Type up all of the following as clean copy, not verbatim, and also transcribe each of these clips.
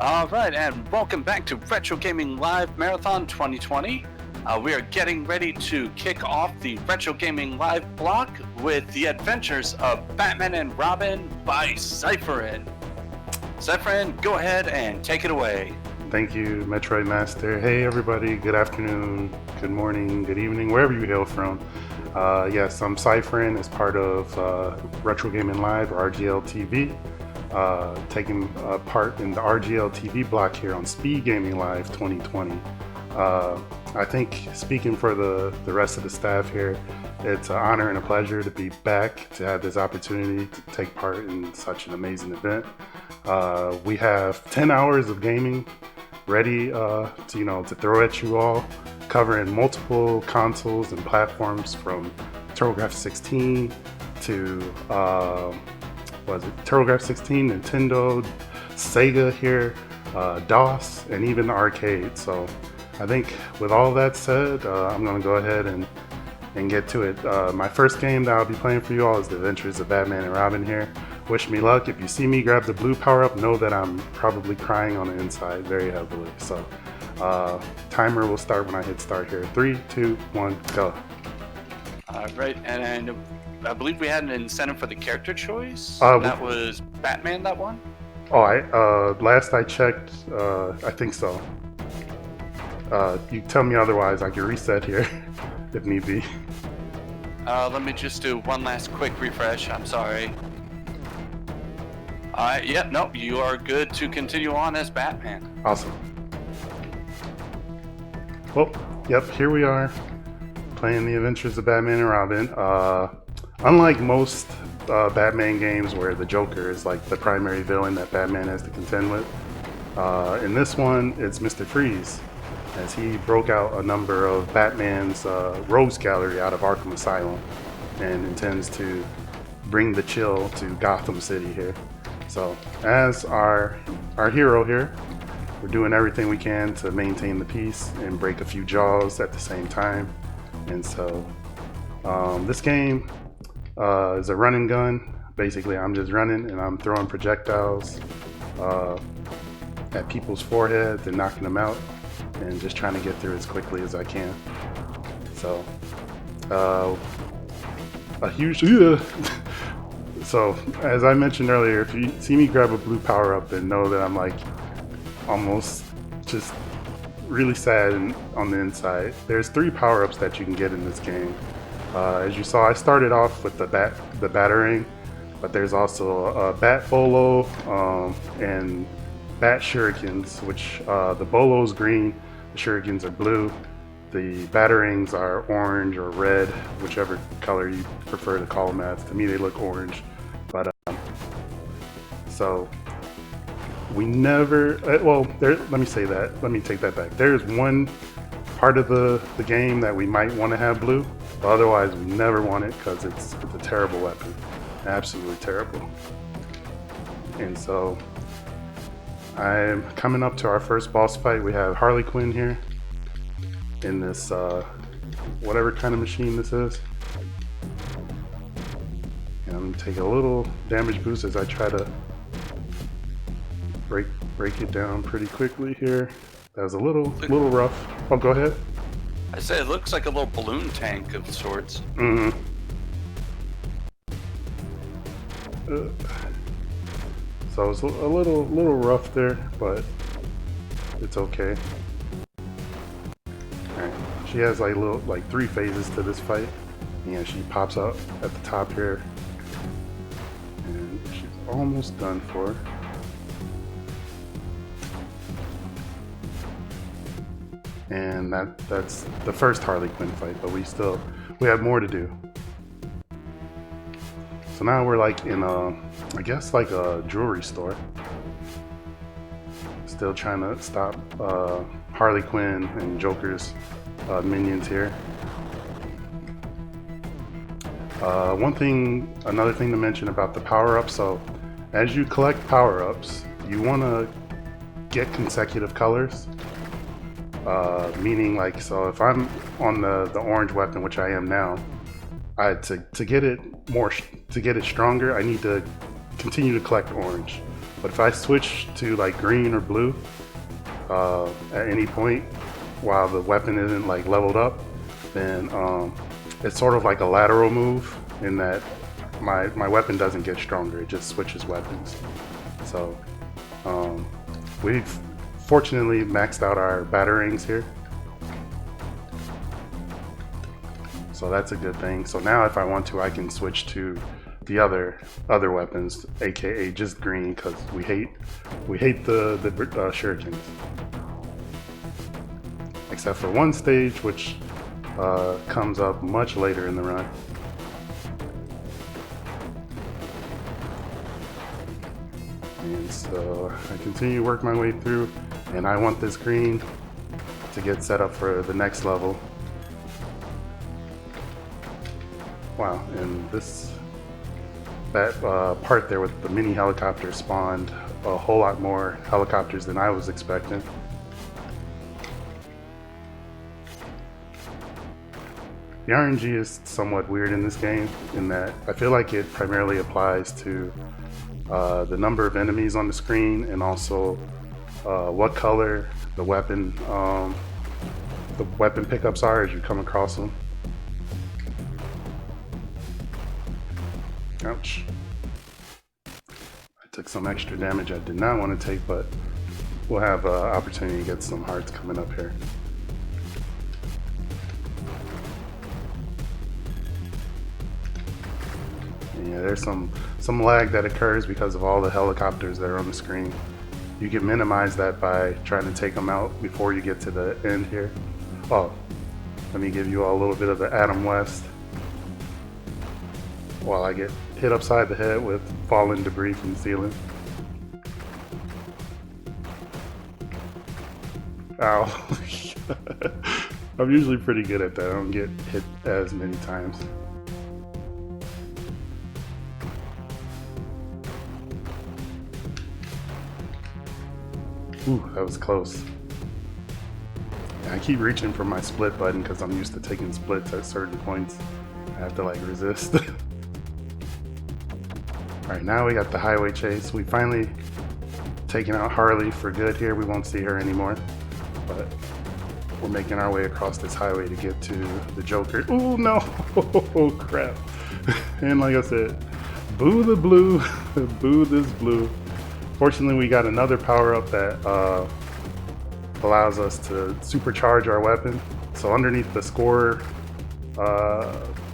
Alright, and welcome back to Retro Gaming Live Marathon 2020. We are getting ready to kick off the Retro Gaming Live block with the adventures of Batman and Robin by Cypherin. Cypherin, go ahead and take it away. Thank you, Metroid Master. Hey everybody, good afternoon, good morning, good evening, wherever you hail from. Yes, I'm Cypherin as part of Retro Gaming Live, or RGL TV. Taking part in the RGL TV block here on SpeedGaming Live 2020. I think, speaking for the rest of the staff here, it's an honor and a pleasure to be back, to have this opportunity to take part in such an amazing event. We have 10 hours of gaming ready to throw at you all, covering multiple consoles and platforms from TurboGrafx 16 to TurboGrafx 16, Nintendo, Sega here, DOS, and even the arcade. So I think with all that said, I'm going to go ahead and get to it. My first game that I'll be playing for you all is The Adventures of Batman and Robin here. Wish me luck. If you see me grab the blue power-up, know that I'm probably crying on the inside very heavily. So timer will start when I hit start here. 3, 2, 1, go. Alright, and I believe we had an incentive for the character choice. That was Batman, that one? Oh, last I checked, I think so. You tell me otherwise, I can reset here if need be. Let me just do one last quick refresh. I'm sorry. Alright, no, you are good to continue on as Batman. Awesome. Well, yep, here we are, playing The Adventures of Batman and Robin. Unlike most Batman games where the Joker is like the primary villain that Batman has to contend with, in this one it's Mr. Freeze, as he broke out a number of Batman's rogues gallery out of Arkham Asylum and intends to bring the chill to Gotham City here. So as our hero here, we're doing everything we can to maintain the peace and break a few jaws at the same time. And so this game is a run and gun. Basically, I'm just running and I'm throwing projectiles at people's foreheads and knocking them out, and just trying to get through as quickly as I can. So a huge so as I mentioned earlier, if you see me grab a blue power up, then know that I'm like almost just really sad on the inside. There's 3 power-ups that you can get in this game. As you saw, I started off with the Batarang, but there's also a Bat Bolo and Bat Shurikens, which the Bolo's green, the Shurikens are blue, the Batarangs are orange or red, whichever color you prefer to call them as. To me, they look orange. But so we never, let me say that. Let me take that back. There's one part of the game that we might want to have blue, but otherwise we never want it because it's a terrible weapon. Absolutely terrible. And so I'm coming up to our first boss fight. We have Harley Quinn here in this whatever kind of machine this is. And I'm gonna take a little damage boost as I try to break it down pretty quickly here. That was a little rough. Oh, go ahead. I say it looks like a little balloon tank of sorts. Mm-hmm. So it's a little rough there, but it's okay. Alright. She has like 3 phases to this fight. Yeah, she pops up at the top here. And she's almost done for. And that's the first Harley Quinn fight, but we have more to do. So now we're like in I guess like a jewelry store. Still trying to stop Harley Quinn and Joker's minions here. Another thing to mention about the power-ups. So as you collect power-ups, you want to get consecutive colors. Meaning, like, so if I'm on the orange weapon, which I am now, to get it stronger, I need to continue to collect orange. But if I switch to like green or blue at any point while the weapon isn't like leveled up, then it's sort of like a lateral move in that my weapon doesn't get stronger, it just switches weapons. So we've fortunately maxed out our batarangs here, so that's a good thing. So now if I want to, I can switch to the other weapons, aka just green, because we hate the shurikens, except for one stage which comes up much later in the run. And so I continue to work my way through, and I want this green to get set up for the next level. Wow, and that part there with the mini helicopter spawned a whole lot more helicopters than I was expecting. The RNG is somewhat weird in this game in that I feel like it primarily applies to the number of enemies on the screen, and also what color the weapon pickups are as you come across them. Ouch. I took some extra damage I did not want to take, but we'll have an opportunity to get some hearts coming up here. Yeah, there's some lag that occurs because of all the helicopters that are on the screen. You can minimize that by trying to take them out before you get to the end here. Oh, let me give you all a little bit of the Adam West while I get hit upside the head with fallen debris from the ceiling. Ow. I'm usually pretty good at that. I don't get hit as many times. Ooh, that was close. I keep reaching for my split button because I'm used to taking splits at certain points. I have to like resist. Alright, now we got the highway chase. We finally taken out Harley for good here. We won't see her anymore. But we're making our way across this highway to get to the Joker. Oh no! Oh crap. And like I said, boo the blue. Boo this blue. Fortunately, we got another power-up that allows us to supercharge our weapon. So underneath the score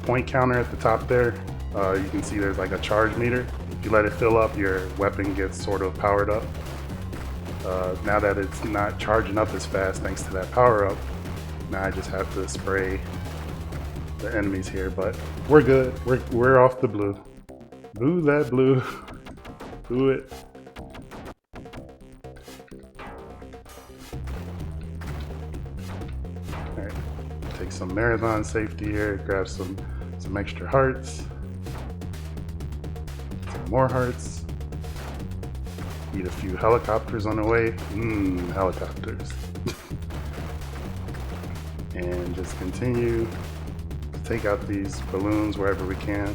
point counter at the top there, you can see there's like a charge meter. If you let it fill up, your weapon gets sort of powered up. Now that it's not charging up as fast thanks to that power-up, now I just have to spray the enemies here, but we're good. We're off the blue. Boo that blue. Boo it. Alright, take some marathon safety here, grab some extra hearts. Some more hearts. Need a few helicopters on the way. Helicopters. And just continue to take out these balloons wherever we can.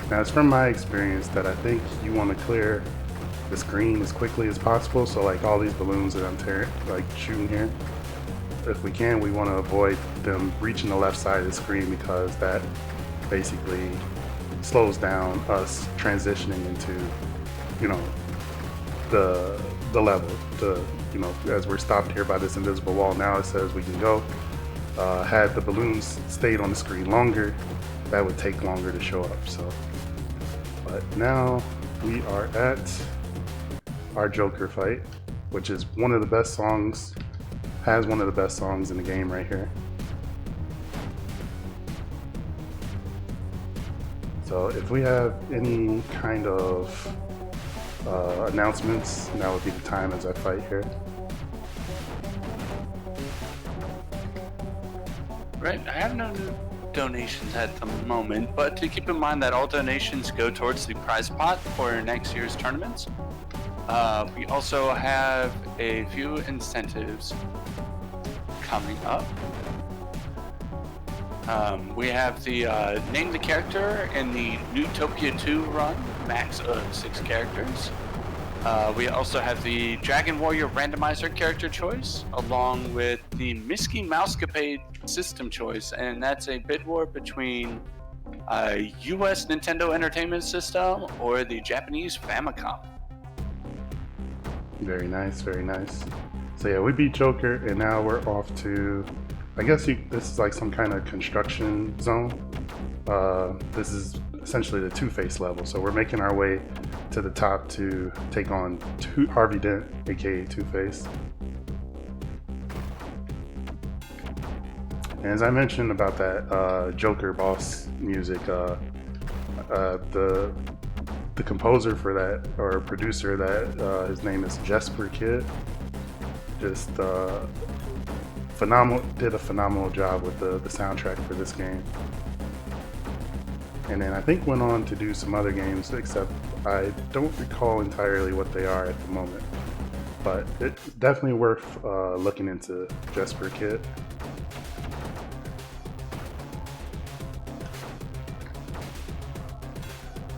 Now, it's from my experience that I think you want to clear the screen as quickly as possible. So like all these balloons that I'm shooting here, if we can, we want to avoid them reaching the left side of the screen, because that basically slows down us transitioning into, you know, the level. You know, as we're stopped here by this invisible wall, now it says we can go. Had the balloons stayed on the screen longer, that would take longer to show up. So, but now we are at our Joker fight, which is one of the best songs, has one of the best songs in the game right here. So if we have any kind of announcements, now would be the time as I fight here. Right, I have no new donations at the moment, but to keep in mind that all donations go towards the prize pot for next year's tournaments. We also have a few incentives coming up. We have the name the character in the Newtopia 2 run, max of 6 characters. We also have the Dragon Warrior randomizer character choice, along with the Miski Mousecapade system choice, and that's a bid war between US Nintendo Entertainment System or the Japanese Famicom. Very nice, very nice. So yeah, we beat Joker, and now we're off to, I guess this is like some kind of construction zone. This is essentially the Two-Face level, so we're making our way to the top to take on Harvey Dent, aka Two-Face. And as I mentioned about that Joker boss music, the composer for that, or producer that, his name is Jesper Kid, just did a phenomenal job with the soundtrack for this game. And then I think went on to do some other games, except I don't recall entirely what they are at the moment. But it's definitely worth looking into Jesper Kid.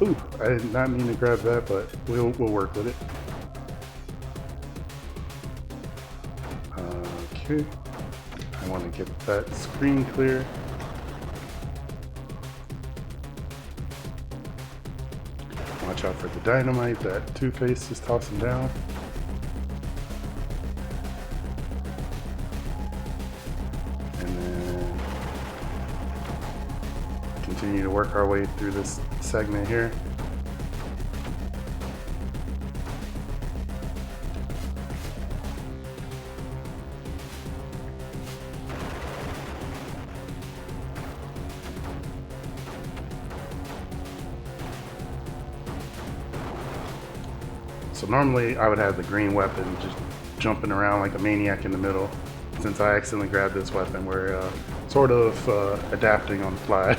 Ooh, I did not mean to grab that, but we'll work with it. Okay, I want to get that screen clear. Watch out for the dynamite that Two-Face is tossing down. And then continue to work our way through this segment here. So normally I would have the green weapon just jumping around like a maniac in the middle. Since I accidentally grabbed this weapon, we're sort of adapting on the fly.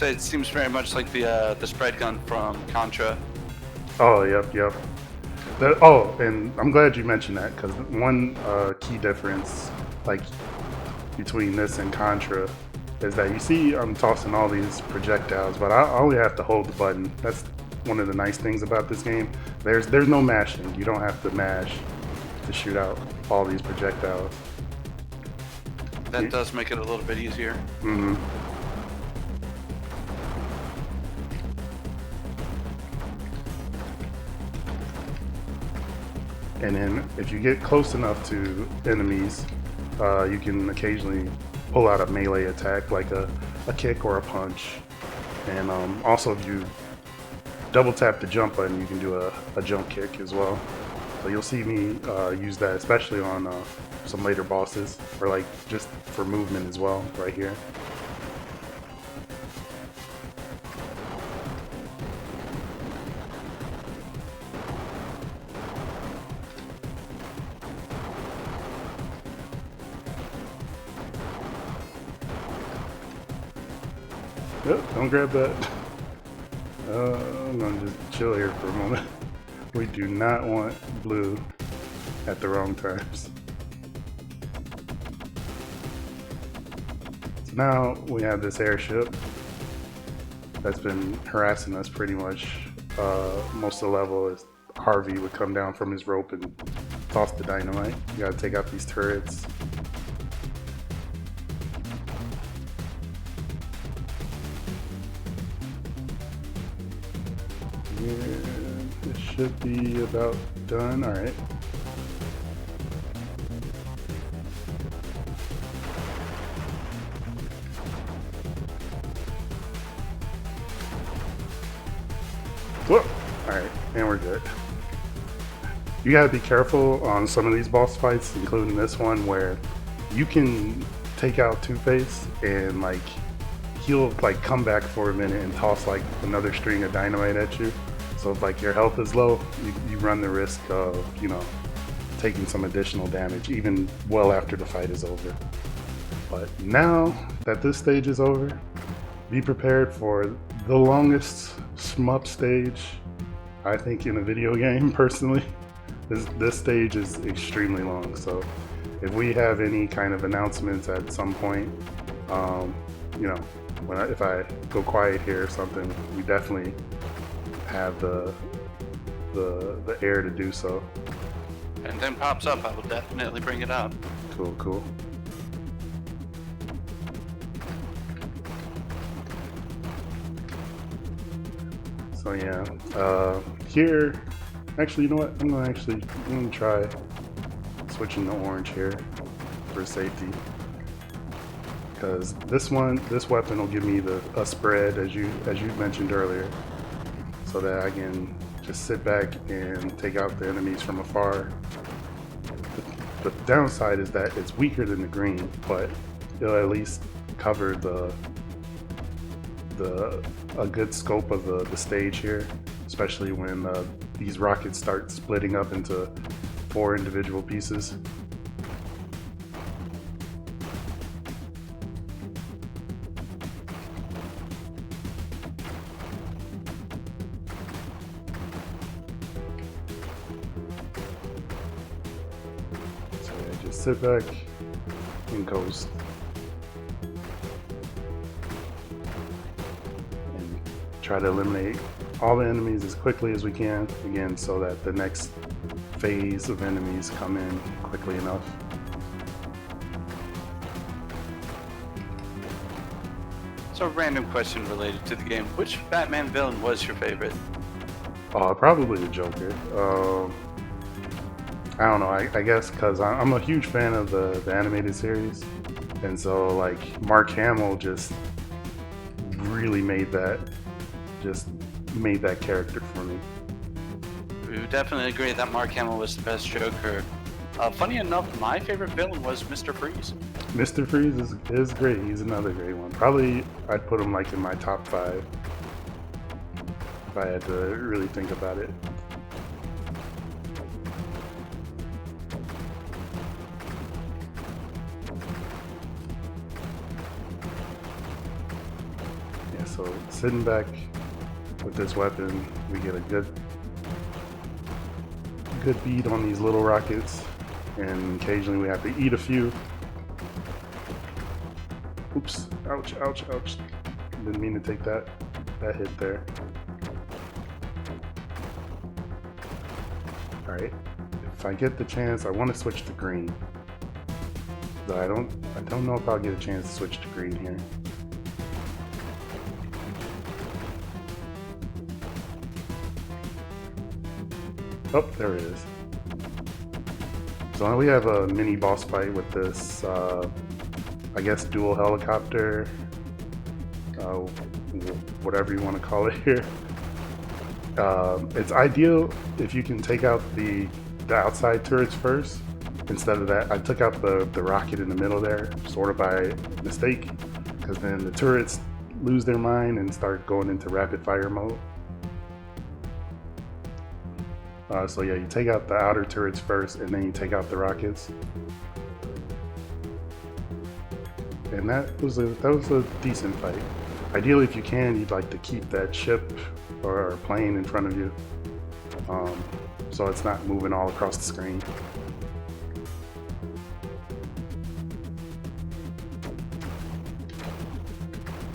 It seems very much like the spread gun from Contra. Oh, yep. And I'm glad you mentioned that, because one key difference, like between this and Contra, is that you see I'm tossing all these projectiles, but I only have to hold the button. That's one of the nice things about this game. There's no mashing. You don't have to mash to shoot out all these projectiles. That does make it a little bit easier. Mm-hmm. And then if you get close enough to enemies, you can occasionally pull out a melee attack like a kick or a punch. And also if you double tap the jump button, you can do a jump kick as well. So you'll see me use that, especially on some later bosses, or like just for movement as well, right here. Yep, don't grab that. I'm gonna just chill here for a moment. We do not want blue at the wrong times. So now we have this airship that's been harassing us pretty much most of the level. As Harvey would come down from his rope and toss the dynamite. You gotta take out these turrets. Yeah, it should be about done. All right. Whoop. All right, and we're good. You gotta be careful on some of these boss fights, including this one, where you can take out Two-Face and like he'll like come back for a minute and toss like another string of dynamite at you. So if like your health is low, you run the risk of, you know, taking some additional damage even well after the fight is over. But now that this stage is over, be prepared for the longest shmup stage, I think, in a video game, personally. This stage is extremely long, so if we have any kind of announcements at some point, you know, if I go quiet here or something, we definitely have the air to do so. And then pops up, I will definitely bring it up. Cool, cool. So yeah, here, actually, you know what? I'm gonna try switching to orange here for safety, because this weapon will give me a spread, as you mentioned earlier, so that I can just sit back and take out the enemies from afar. The downside is that it's weaker than the green, but it'll at least cover a good scope of the stage here, especially when these rockets start splitting up into 4 individual pieces. So I just sit back and coast. Try to eliminate all the enemies as quickly as we can, again, so that the next phase of enemies come in quickly enough. So, a random question related to the game. Which Batman villain was your favorite? Probably the Joker. I don't know, I guess because I'm a huge fan of the animated series, and so like Mark Hamill just really made that character for me. We would definitely agree that Mark Hamill was the best Joker. Funny enough, my favorite villain was Mr. Freeze. Mr. Freeze is great. He's another great one. Probably I'd put him like in my top 5 if I had to really think about it. Yeah, so sitting back with this weapon, we get a good beat on these little rockets, and occasionally we have to eat a few. Oops, ouch, ouch, ouch. Didn't mean to take that hit there. Alright, if I get the chance, I want to switch to green. But I don't know if I'll get a chance to switch to green here. Oh, there it is. So now we have a mini boss fight with this, I guess, dual helicopter, whatever you want to call it here. It's ideal if you can take out the outside turrets first. Instead of that, I took out the rocket in the middle there, sort of by mistake, because then the turrets lose their mind and start going into rapid fire mode. So yeah, you take out the outer turrets first, and then you take out the rockets. And that was a decent fight. Ideally, if you can, you'd like to keep that ship or plane in front of you, so it's not moving all across the screen.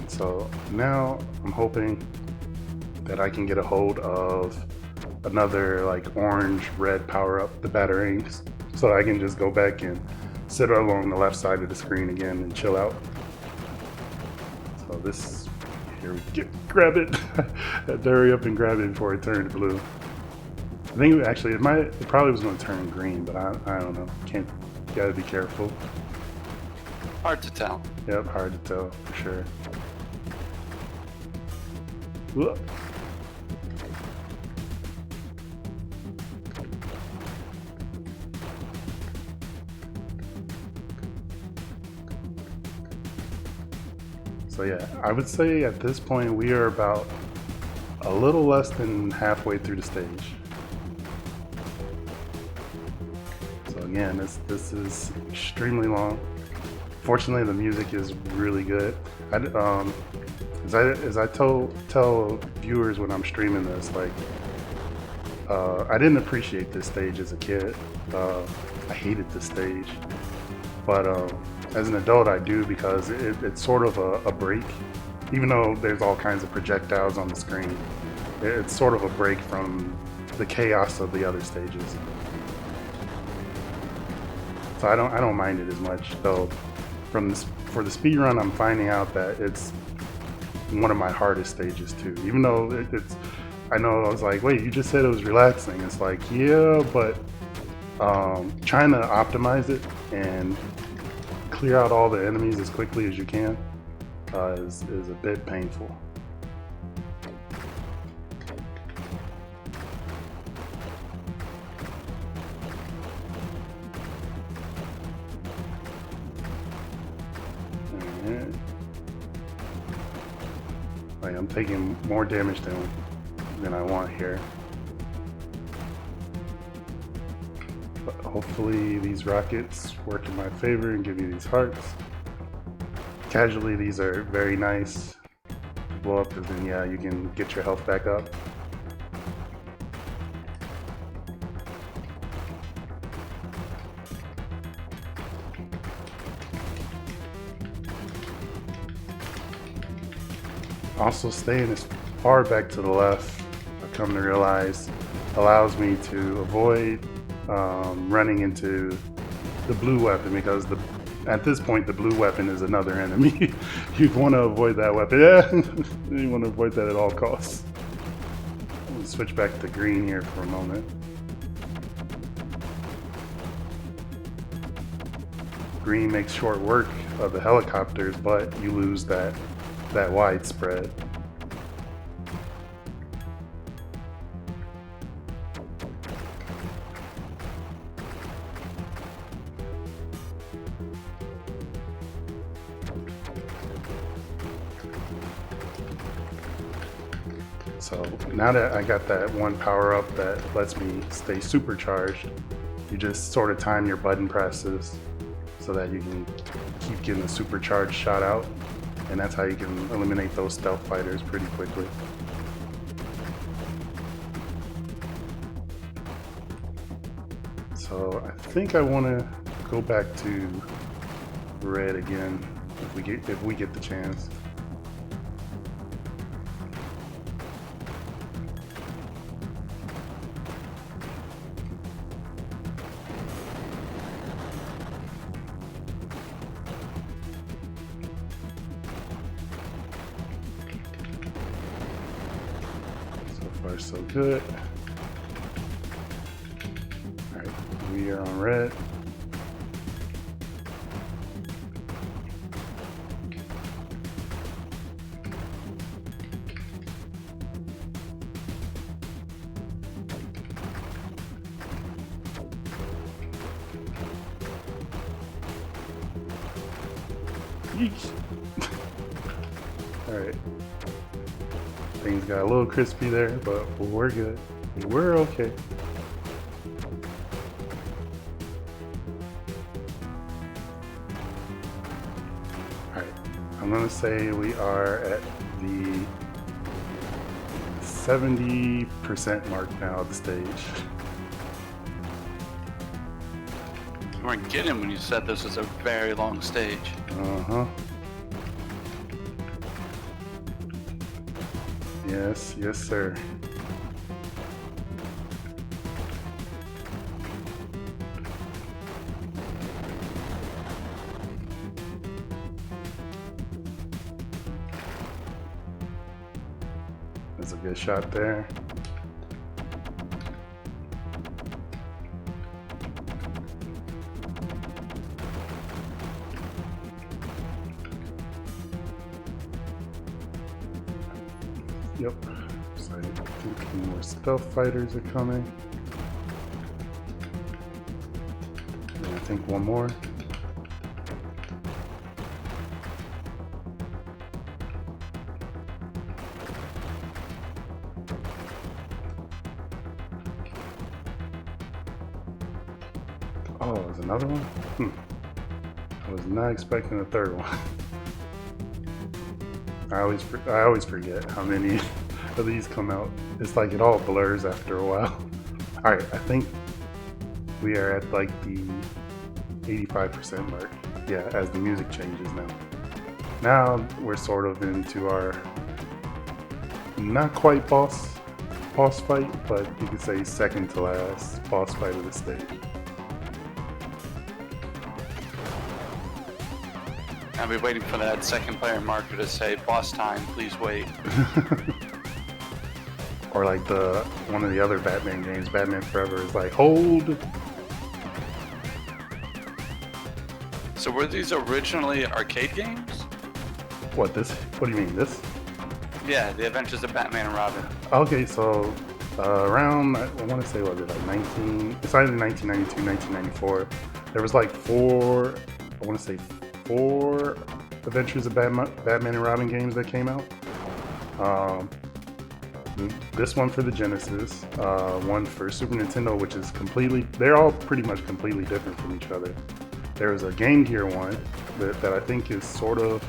So now I'm hoping that I can get a hold of another like orange red power up, the batarangs, so I can just go back and sit along the left side of the screen again and chill out. So this, here we get, grab it. Had to hurry up and grab it before it turned blue. I think actually it probably was going to turn green, but I don't know. Gotta be careful. Hard to tell. Yep, hard to tell for sure. Whoop. So yeah, I would say at this point we are about a little less than halfway through the stage. So again, this is extremely long. Fortunately, the music is really good. As I tell viewers when I'm streaming this, like I didn't appreciate this stage as a kid. I hated this stage. But as an adult, I do because it's sort of a break. Even though there's all kinds of projectiles on the screen, it's sort of a break from the chaos of the other stages. So I don't mind it as much, though. For the speed run, I'm finding out that it's one of my hardest stages too. Even though I know I was like, wait, you just said it was relaxing. It's like, yeah, but trying to optimize it and clear out all the enemies as quickly as you can is a bit painful. Like, I'm taking more damage than I want here. But hopefully these rockets work in my favor and give you these hearts. Casually, these are very nice to blow up, because then yeah, you can get your health back up. Also, staying as far back to the left, I've come to realize, allows me to avoid running into the blue weapon, because at this point the blue weapon is another enemy. You'd want to avoid that weapon. Yeah, you want to avoid that at all costs. Let me switch back to green here for a moment. Green makes short work of the helicopters, but you lose that widespread. So now that I got that one power up that lets me stay supercharged, you just sort of time your button presses so that you can keep getting the supercharged shot out. And that's how you can eliminate those stealth fighters pretty quickly. So I think I want to go back to red again if we get the chance. So good. All right, we are on red. Yeesh. All right. Things got a little crispy there, but we're good. We're okay. Alright, I'm gonna say we are at the 70% mark now of the stage. You weren't kidding when you said this was a very long stage. Uh-huh. Yes, yes, sir. That's a good shot there. Yep. So I think more stealth fighters are coming. And I think one more. Oh, there's another one? I was not expecting a third one. I always forget how many of these come out. It's like it all blurs after a while. Alright, I think we are at like the 85% mark. Yeah, as the music changes now. Now we're sort of into our not quite boss fight, but you could say second to last boss fight of the stage. I'll be waiting for that second player marker to say, boss time, please wait. Or like one of the other Batman games, Batman Forever, is like, hold. So were these originally arcade games? What, this? What do you mean, this? Yeah, The Adventures of Batman and Robin. Okay, so around, I want to say, what was it, like it's either 1992, 1994. There was like four Adventures of Batman and Robin games that came out. This one for the Genesis, one for Super Nintendo, which is they're all pretty much completely different from each other. There was a Game Gear one that I think is sort of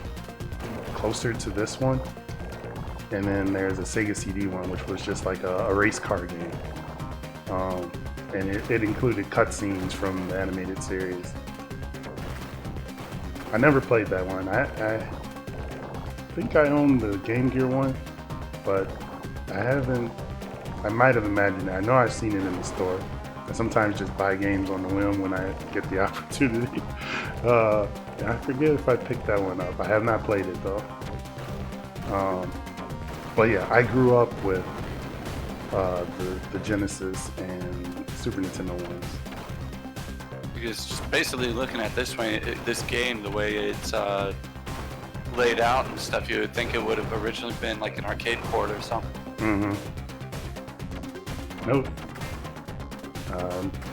closer to this one. And then there's a Sega CD one, which was just like a race car game. And it included cutscenes from the animated series. I never played that one. I think I own the Game Gear one, but I might have imagined it. I know I've seen it in the store. I sometimes just buy games on the whim when I get the opportunity. I forget if I picked that one up. I have not played it though. But yeah, I grew up with the Genesis and Super Nintendo ones. Because just basically looking at this game, the way it's laid out and stuff, you would think it would have originally been like an arcade port or something. Mm-hmm. Nope.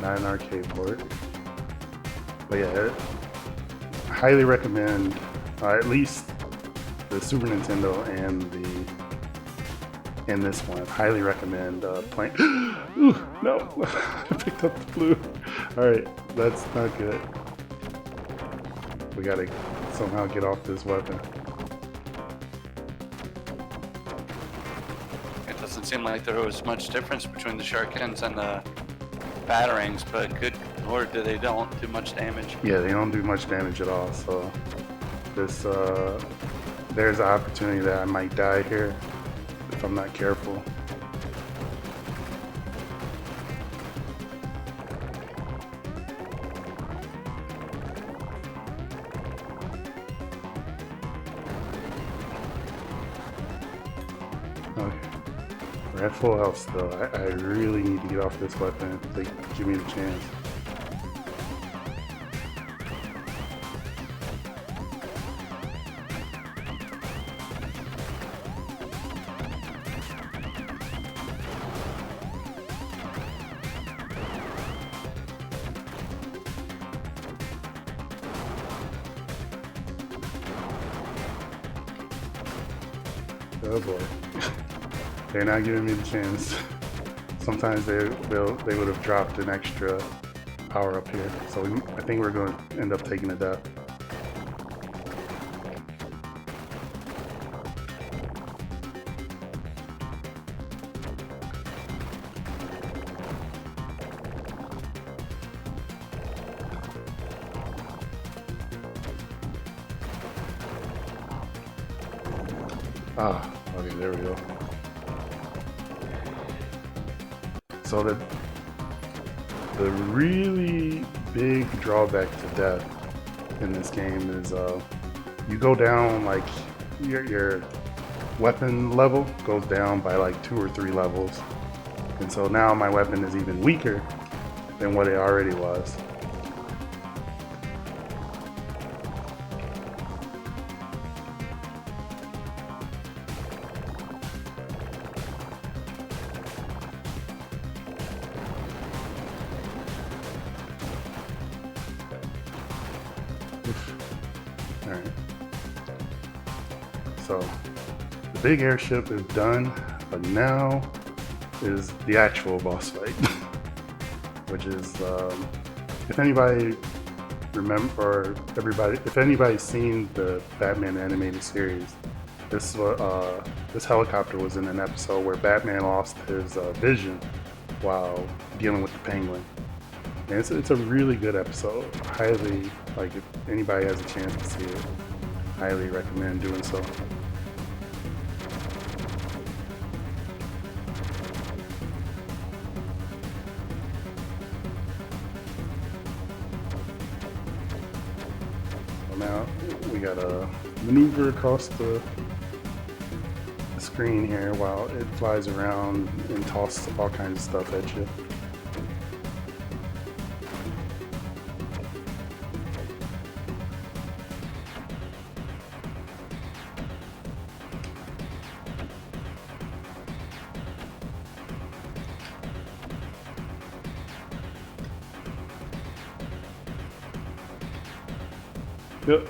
Not an arcade port. But yeah, I highly recommend at least the Super Nintendo and this one. Highly recommend playing. Ooh, no, I picked up the blue. All right, that's not good. We gotta somehow get off this weapon. It doesn't seem like there was much difference between the shurikens and the batarangs, but good lord, they don't do much damage. Yeah, they don't do much damage at all. So there's an opportunity that I might die here if I'm not careful. Okay. We're at full health still. I really need to get off this weapon if they give me the chance. Oh boy. They're not giving me the chance. Sometimes they would have dropped an extra power up here. So I think we're going to end up taking a death. Ah, okay, there we go. So the really big drawback to death in this game is you go down, like your weapon level goes down by like 2 or 3 levels, and so now my weapon is even weaker than what it already was. Alright. So the big airship is done, but now is the actual boss fight. Which is if anybody remember, or if anybody's seen the Batman animated series, this helicopter was in an episode where Batman lost his vision while dealing with the Penguin. And it's a really good episode. Highly, like, if anybody has a chance to see it, highly recommend doing so. So now we gotta maneuver across the screen here while it flies around and tosses all kinds of stuff at you. Yep.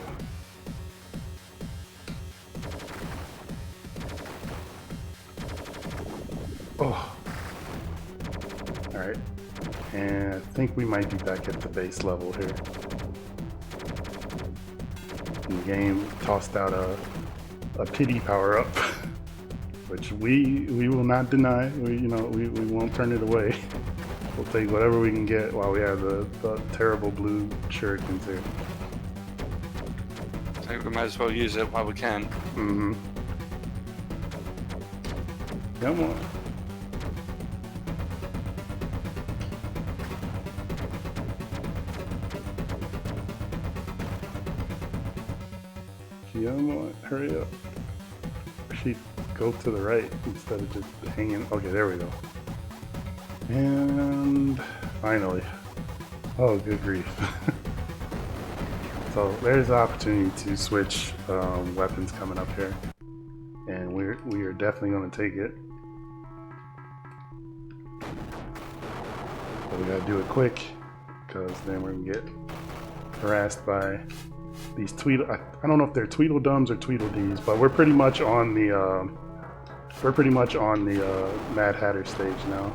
Oh. Alright. And I think we might be back at the base level here. And the game tossed out a pity power up, which we will not deny. We won't turn it away. We'll take whatever we can get while we have the terrible blue shurikens here. I think we might as well use it while we can. Mm-hmm. Come on. Come on, hurry up. She go to the right instead of just hanging. Okay, there we go. And finally. Oh, good grief. So there's the opportunity to switch weapons coming up here, and we are definitely going to take it. But we got to do it quick, because then we're going to get harassed by these Tweedle. I don't know if they're Tweedledums or Tweedledees, but we're pretty much on the Mad Hatter stage now.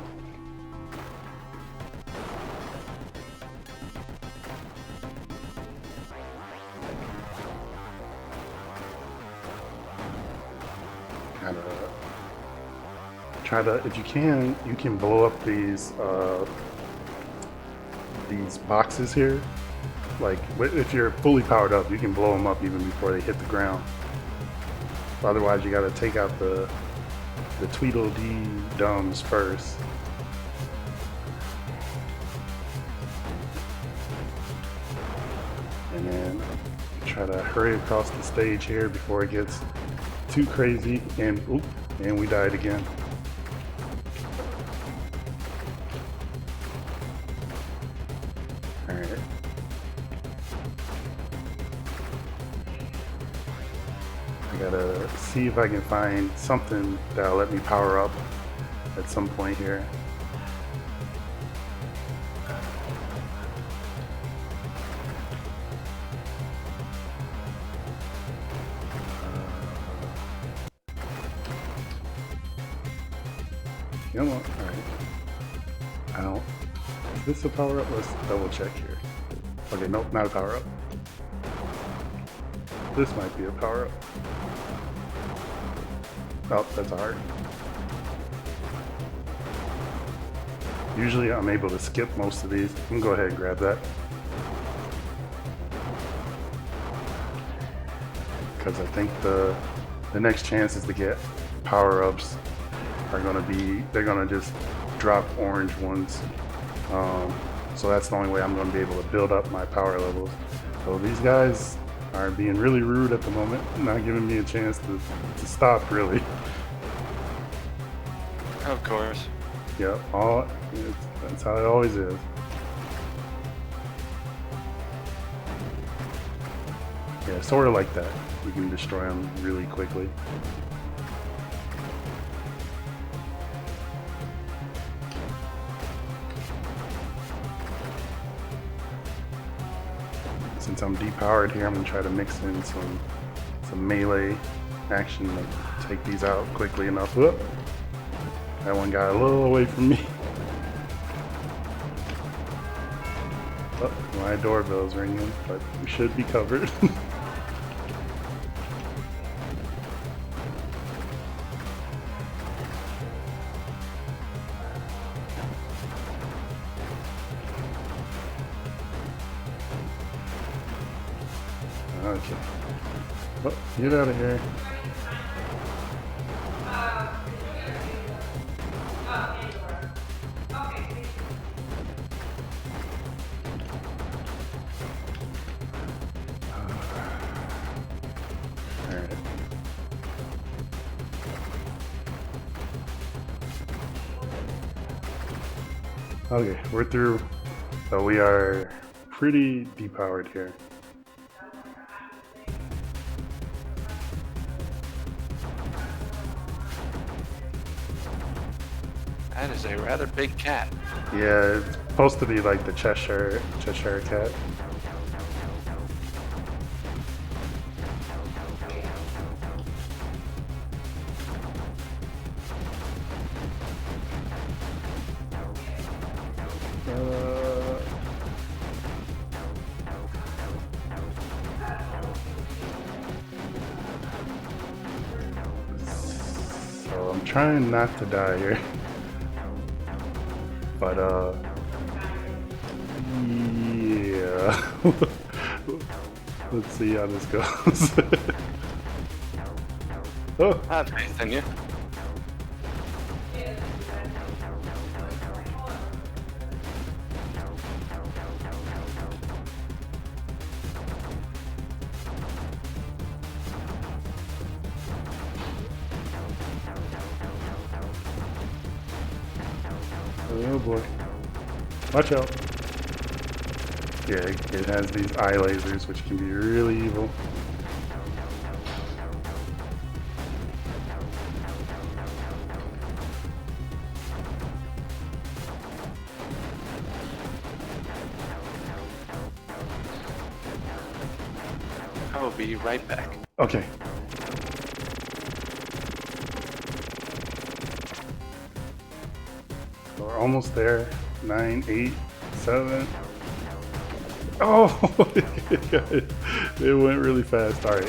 Try to, if you can blow up these boxes here. Like, if you're fully powered up, you can blow them up even before they hit the ground. Otherwise, you got to take out the Tweedledee-dums first. And then try to hurry across the stage here before it gets too crazy. And we died again. Alright. I gotta see if I can find something that'll let me power up at some point here. Come on. Alright. I don't. Is this a power up? Let's double check here. Okay, nope, not a power up. This might be a power up. Oh, that's a heart. Usually I'm able to skip most of these. I'm gonna go ahead and grab that. Because I think the next chances to get power ups are gonna be, they're gonna just drop orange ones. So that's the only way I'm gonna be able to build up my power levels. So these guys are being really rude at the moment, not giving me a chance to stop, really. Of course. Yeah, that's how it always is. Yeah, sort of like that. You can destroy them really quickly. Since I'm depowered here, I'm gonna try to mix in some melee action to take these out quickly enough. Whoop. That one got a little away from me. Oh, my doorbell's ringing, but we should be covered. Okay. Oh, get out of here. Alright. Okay, we're through. So we are pretty depowered here. That is a rather big cat. Yeah, it's supposed to be like the Cheshire cat. So I'm trying not to die here. But yeah. Let's see how this goes. Oh, I have faith in you. oh boy. Watch out. Yeah, it has these eye lasers, which can be really evil. I will be right back. Okay. So we're almost there. 9, 8, 7. Oh, it went really fast. All right.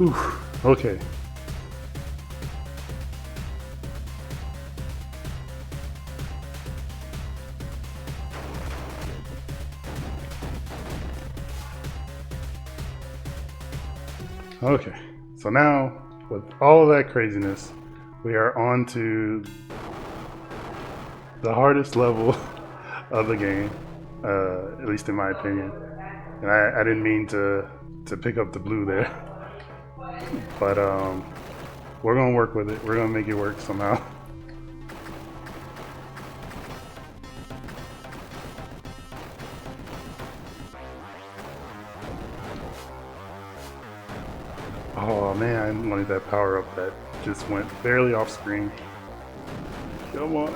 Oof. Okay. Okay. So now, with all of that craziness, we are on to the hardest level of the game, at least in my opinion. And I didn't mean to pick up the blue there, but we're gonna work with it. We're gonna make it work somehow. Oh man, I wanted that power up that just went barely off screen. Come on.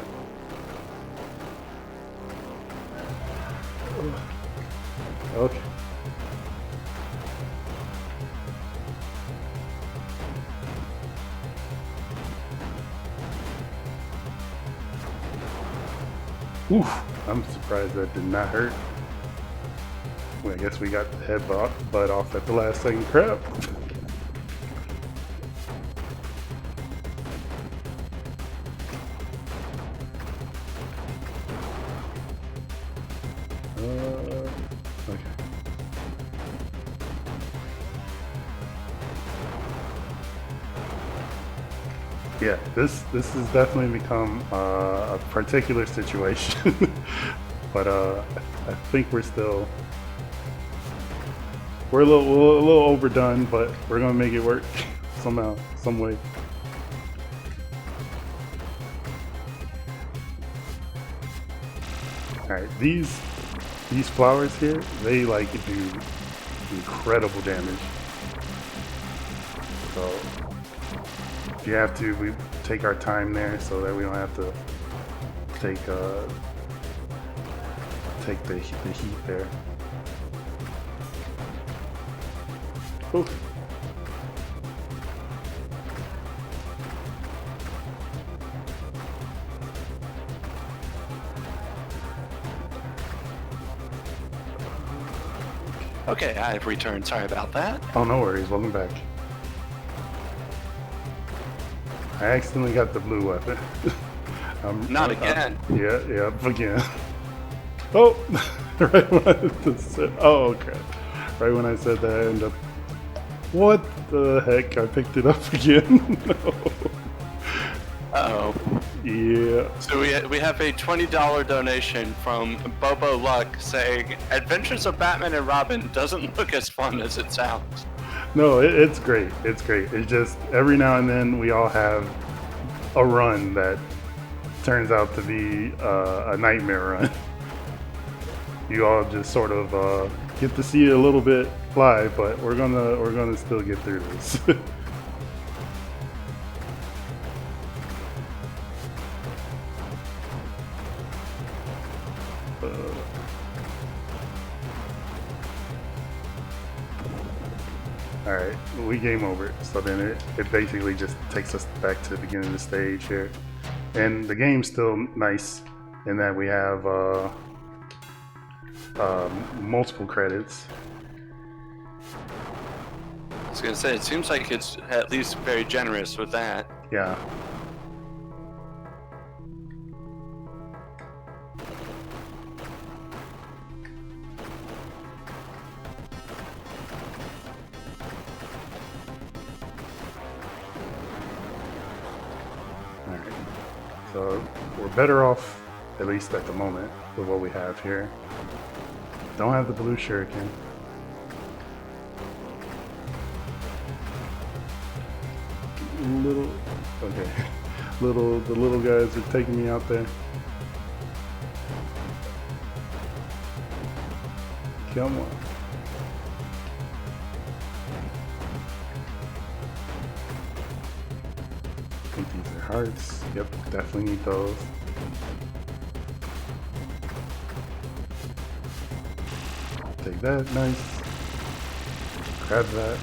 Okay. Oof, I'm surprised that did not hurt. Well, I guess we got the head butt off at the last second. Crap. Okay. Yeah, this has definitely become a particular situation, but I think we're a little overdone, but we're gonna make it work somehow, some way. All right, these flowers here, they like do incredible damage. So if you have to, we take our time there so that we don't have to take the heat there. Oof. Okay, I have returned. Sorry about that. Oh, no worries. Welcome back. I accidentally got the blue weapon. Not again. Yeah, again. Oh, right when I said, oh crap! Right when I said that, I ended up. What the heck? I picked it up again. No. Uh-oh. Yeah. So we have a $20 donation from Bobo Luck saying, Adventures of Batman and Robin doesn't look as fun as it sounds. No, it's great. It's great. It's just every now and then we all have a run that turns out to be a nightmare run. You all just sort of get to see it a little bit live, but we're gonna still get through this. Alright, we game over. So then it basically just takes us back to the beginning of the stage here. And the game's still nice in that we have multiple credits. I was gonna say, it seems like it's at least very generous with that. Yeah. Alright. So we're better off, at least at the moment, with what we have here. Don't have the blue shuriken. Okay. The little guys are taking me out there. Come on. I think these are hearts. Yep, definitely need those. Take that, nice. Grab that.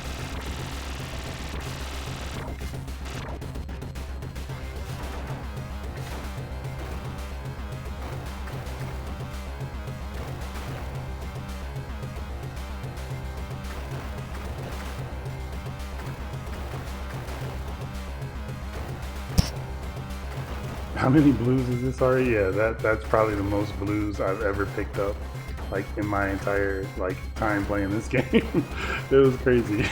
How many blues is this already? Yeah, that's probably the most blues I've ever picked up, like in my entire time playing this game. It was crazy.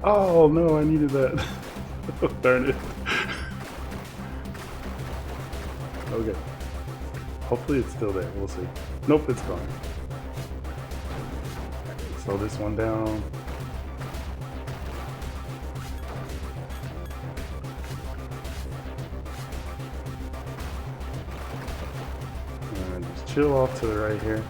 Oh no, I needed that. Darn it. Okay. Hopefully it's still there. We'll see. Nope, it's gone. Slow this one down. Chill off to the right here.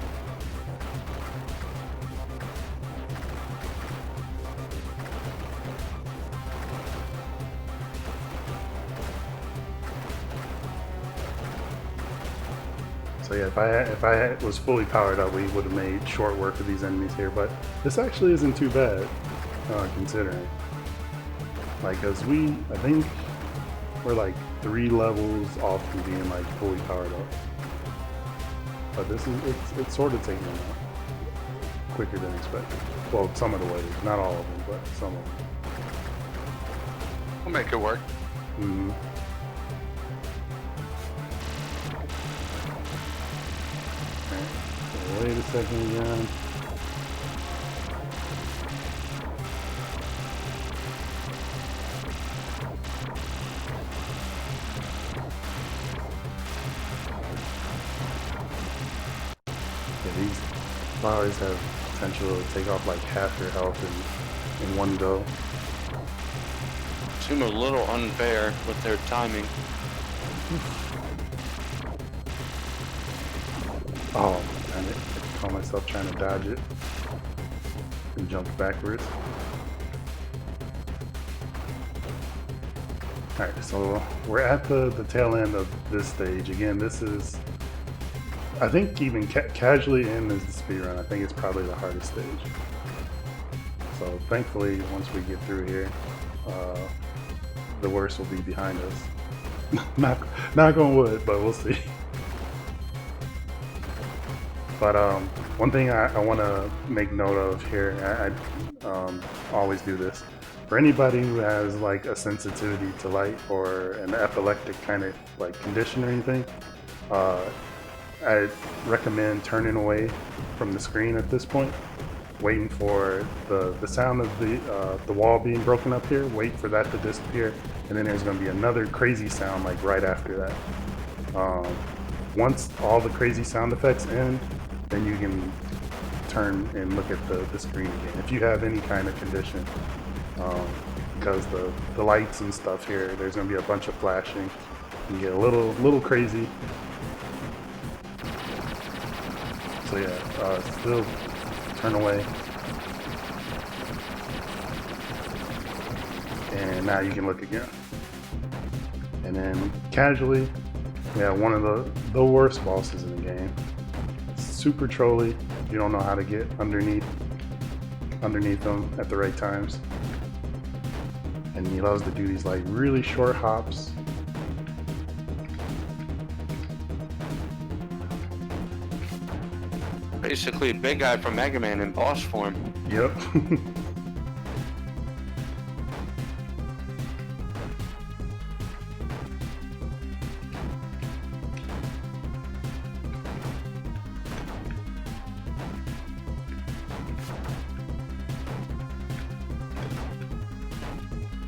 So yeah, if I was fully powered up, we would have made short work of these enemies here. But this actually isn't too bad, considering. Like, as I think we're like 3 levels off from being like fully powered up. But this is, it's sort of taking them out quicker than expected. Well, some of the ways, not all of them, but some of them. We'll make it work. Mm-hmm. Right. So wait a second again. These flowers have potential to take off like half your health in one go. Seem a little unfair with their timing. Oh, damn it. I caught myself trying to dodge it and jump backwards. Alright, so we're at the tail end of this stage. Again, this is, I think even casually in is the speedrun. I think it's probably the hardest stage. So thankfully, once we get through here, the worst will be behind us. Knock on wood, but we'll see. But one thing I want to make note of here, I always do this, For anybody who has like a sensitivity to light or an epileptic kind of like condition or anything, I recommend turning away from the screen at this point, waiting for the sound of the wall being broken up here. Wait for that to disappear, and then there's going to be another crazy sound like right after that. Once all the crazy sound effects end, then you can turn and look at the screen again if you have any kind of condition, because the lights and stuff here, there's going to be a bunch of flashing. You get a little crazy. So yeah, still turn away. And now you can look again. And then casually, yeah, one of the worst bosses in the game. Super trolly. You don't know how to get underneath them at the right times. And he loves to do these like really short hops. Basically, a big guy from Mega Man in boss form. Yep.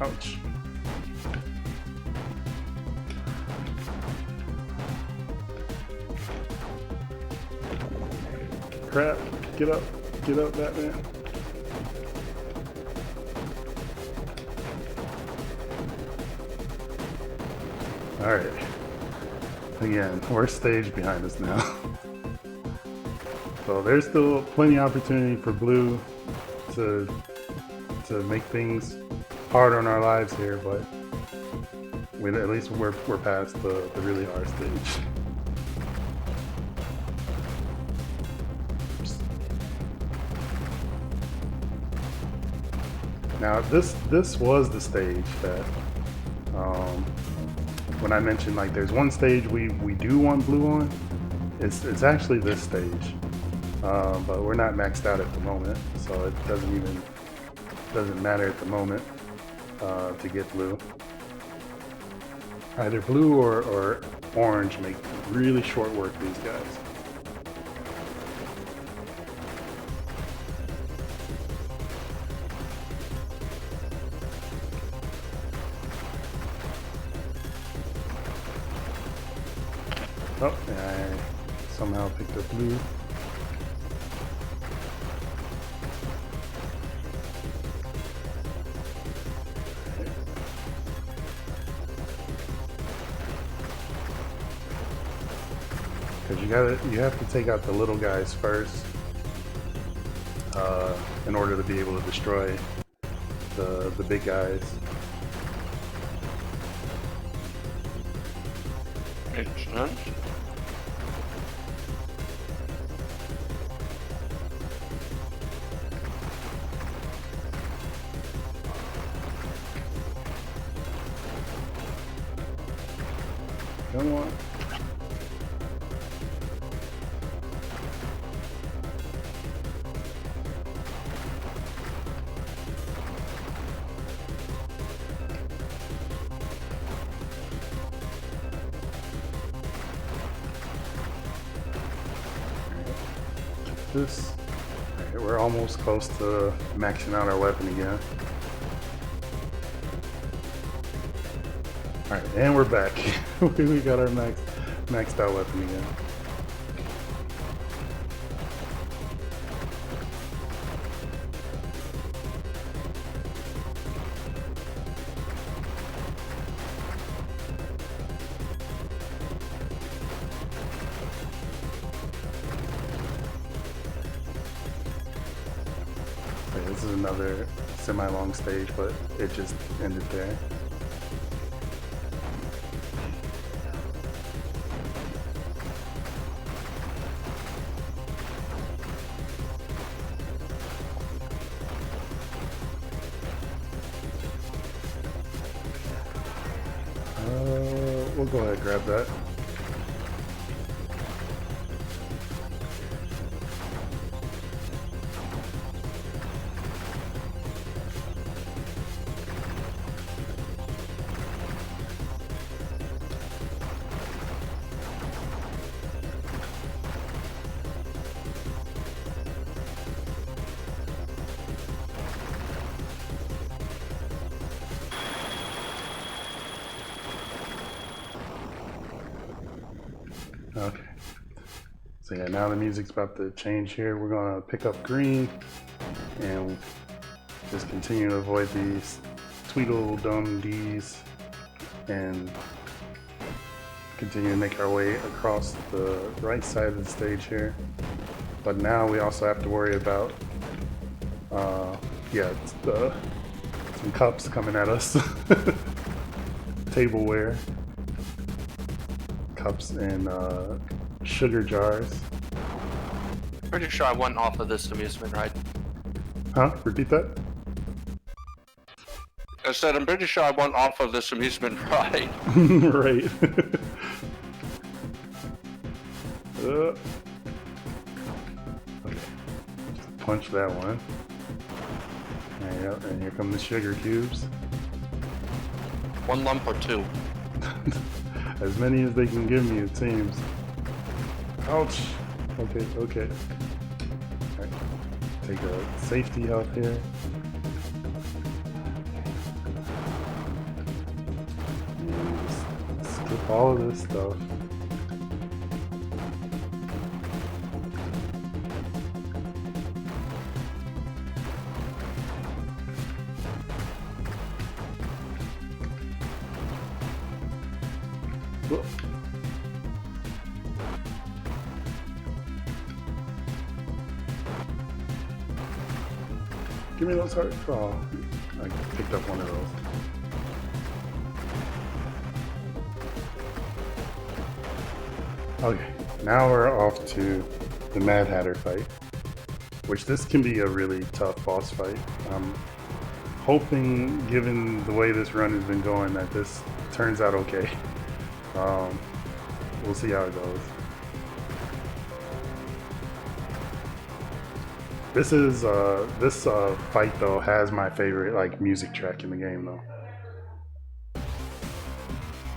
Ouch. Crap. Get up, Batman. Alright. Again, worst stage behind us now. So there's still plenty of opportunity for Blue to make things hard on our lives here, but at least we're past the really hard stage. Now this was the stage that when I mentioned like there's one stage we do want Blue on, it's actually this stage, but we're not maxed out at the moment, so it doesn't matter at the moment to get Blue. Either Blue or Orange make really short work of these guys. Oh, and I somehow picked up Blue. Because you have to take out the little guys first in order to be able to destroy the big guys. Makes sense. Come on. This. Alright, we're almost close to maxing out our weapon again. Alright, and we're back. We got our maxed out weapon again. Okay, this is another semi-long stage, but it just ended there. We'll go ahead and grab that. Okay. So yeah, now the music's about to change here. We're gonna pick up green and just continue to avoid these Tweedledum D's and continue to make our way across the right side of the stage here. But now we also have to worry about some cups coming at us. Tableware. Cups and sugar jars. Pretty sure I went off of this amusement ride. Huh? Repeat that? I said I'm pretty sure I went off of this amusement ride. Right. Okay. Just punch that one. And here come the sugar cubes. One lump or two. As many as they can give me, it seems. Ouch! Okay, okay. Alright. Take a safety health here. And just skip all of this stuff. Whoa. Give me those hearts. Oh, I picked up one of those. Okay, now we're off to the Mad Hatter fight, which this can be a really tough boss fight. I'm hoping, given the way this run has been going, that this turns out okay. We'll see how it goes. This fight though has my favorite like music track in the game though.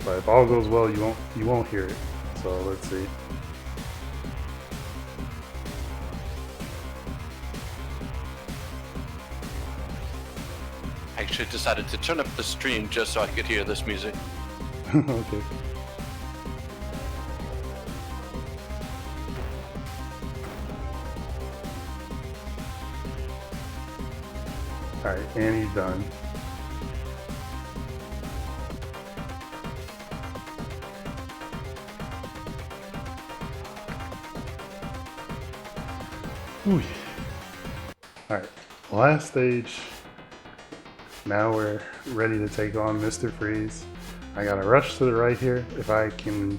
But if all goes well, you won't hear it. So let's see. I actually decided to turn up the stream just so I could hear this music. Okay. Alright, and he's done. Alright, last stage. Now we're ready to take on Mr. Freeze. I gotta rush to the right here. If I can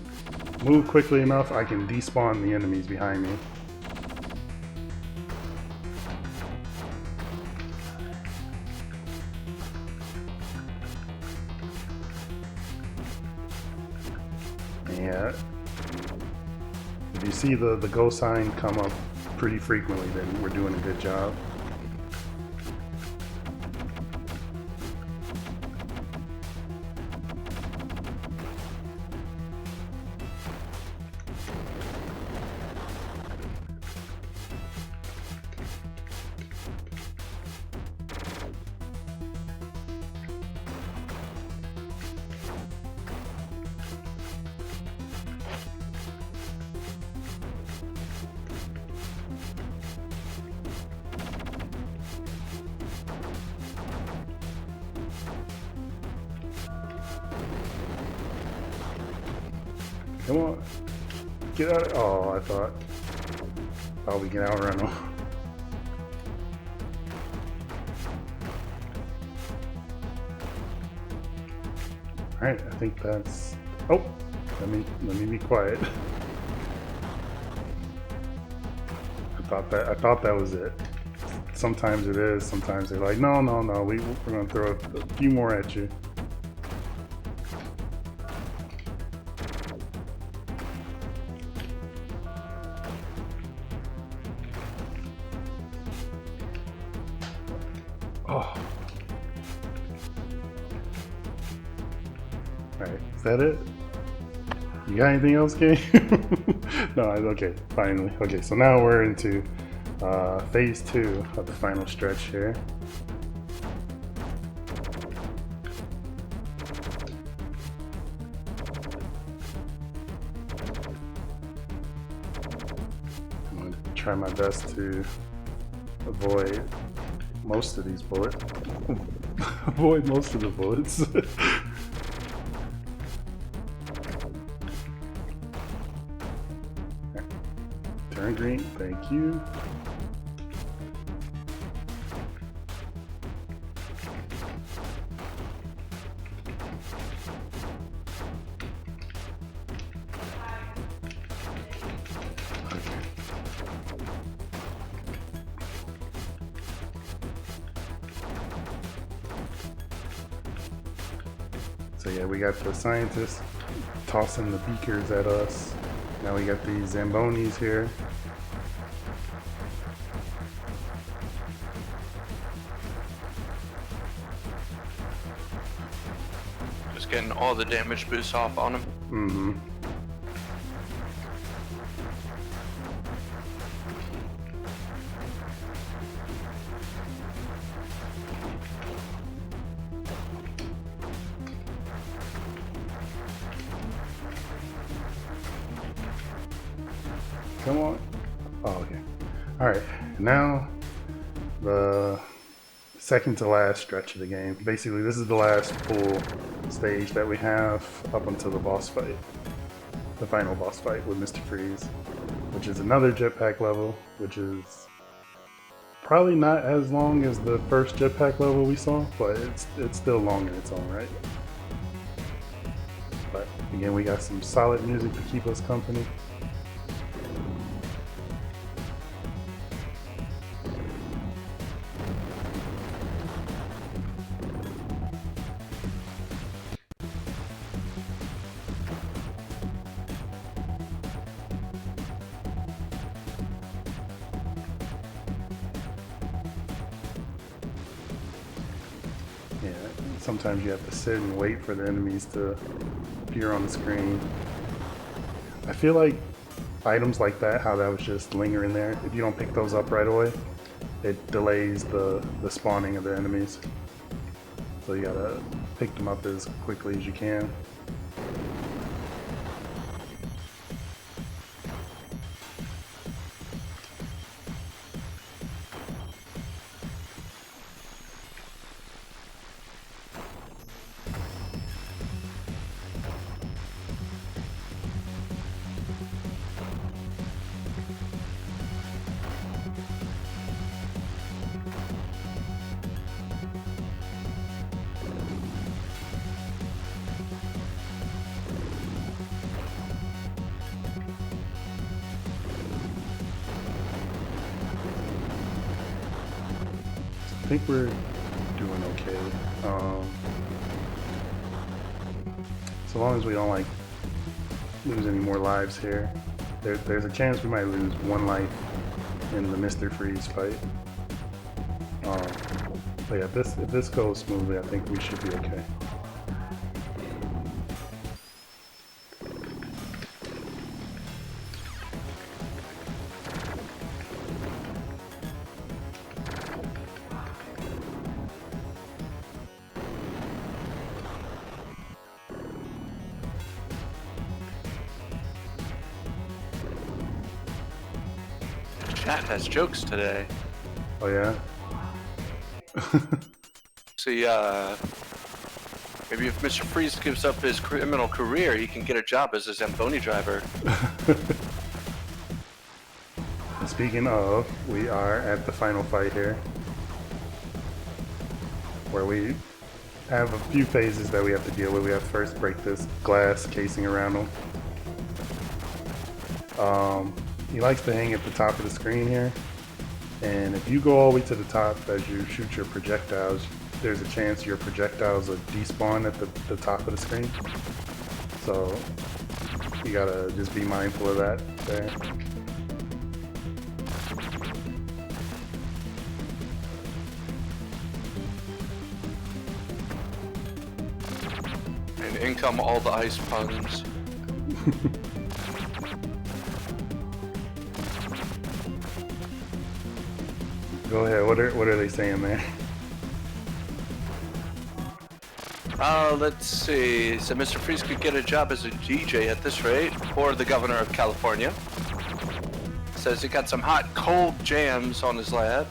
move quickly enough, I can despawn the enemies behind me. Yeah. If you see the go sign come up pretty frequently, then we're doing a good job. Come on. Get out of... Oh, I thought we can outrun them. Alright, I think that's... Oh! Let me be quiet. I thought that was it. Sometimes it is, sometimes they're like, no, we're gonna throw a few more at you. Oh. Alright, is that it? You got anything else, game? No, okay, finally. Okay, so now we're into phase 2 of the final stretch here. try my best to avoid most of these bullets. Avoid most of the bullets. Turn green, thank you. So yeah, we got the scientists tossing the beakers at us. Now we got these Zambonis here. Just getting all the damage boosts off on him. Mm-hmm. Come on. Oh, okay. All right. Now, the second to last stretch of the game. Basically, this is the last full stage that we have up until the boss fight. The final boss fight with Mr. Freeze, which is another jetpack level, which is probably not as long as the first jetpack level we saw, but it's still long in its own right. But again, we got some solid music to keep us company. Yeah, sometimes you have to sit and wait for the enemies to appear on the screen. I feel like items like that, how that was just lingering there, if you don't pick those up right away, it delays the spawning of the enemies. So you gotta pick them up as quickly as you can. I think we're doing okay. So long as we don't like lose any more lives here. There's a chance we might lose one life in the Mr. Freeze fight. But yeah, if this goes smoothly, I think we should be okay. Chat has jokes today. Oh yeah? See, maybe if Mr. Freeze gives up his criminal career, he can get a job as a Zamboni driver. Speaking of, we are at the final fight here, where we have a few phases that we have to deal with. We have to first break this glass casing around him. He likes to hang at the top of the screen here, and if you go all the way to the top as you shoot your projectiles, there's a chance your projectiles will despawn at the top of the screen. So you gotta just be mindful of that there. And in come all the ice puns. Go ahead, what are they saying there? Let's see. So Mr. Freeze could get a job as a DJ at this rate, or the governor of California. Says he got some hot cold jams on his lap.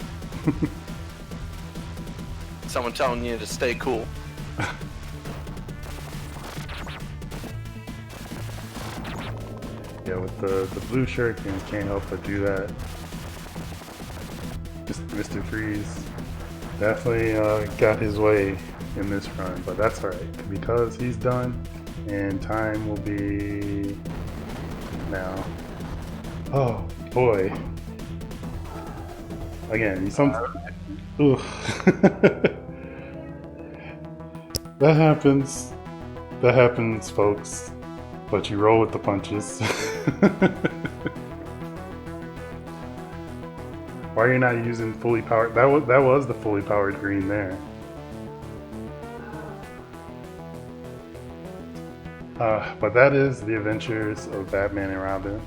Someone telling you to stay cool. Yeah, with the blue shirt, you can't help but do that. Just Mr. Freeze definitely got his way in this run, but that's alright because he's done, and time will be now. Oh boy! Again, Ooh. That happens. That happens, folks. But you roll with the punches. Why are you not using fully powered? That was the fully powered green there. But that is the adventures of Batman and Robin.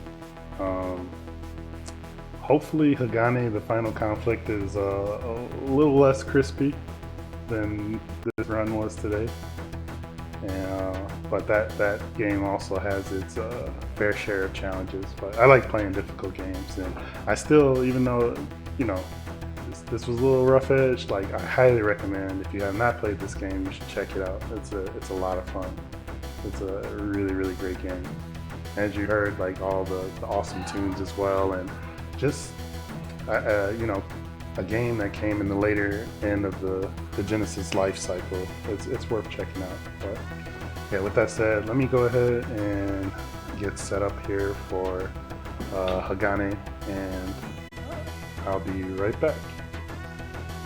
Hopefully Hagane, the final conflict, is a little less crispy than this run was today. But that game also has its fair share of challenges. But I like playing difficult games, and I still, even though, you know, this was a little rough edge, like, I highly recommend, if you have not played this game, you should check it out. It's a lot of fun. It's a really, really great game. As you heard, like, all the awesome tunes as well, and just you know, a game that came in the later end of the Genesis life cycle. It's worth checking out. But yeah, with that said, let me go ahead and get set up here for Hagane, and I'll be right back.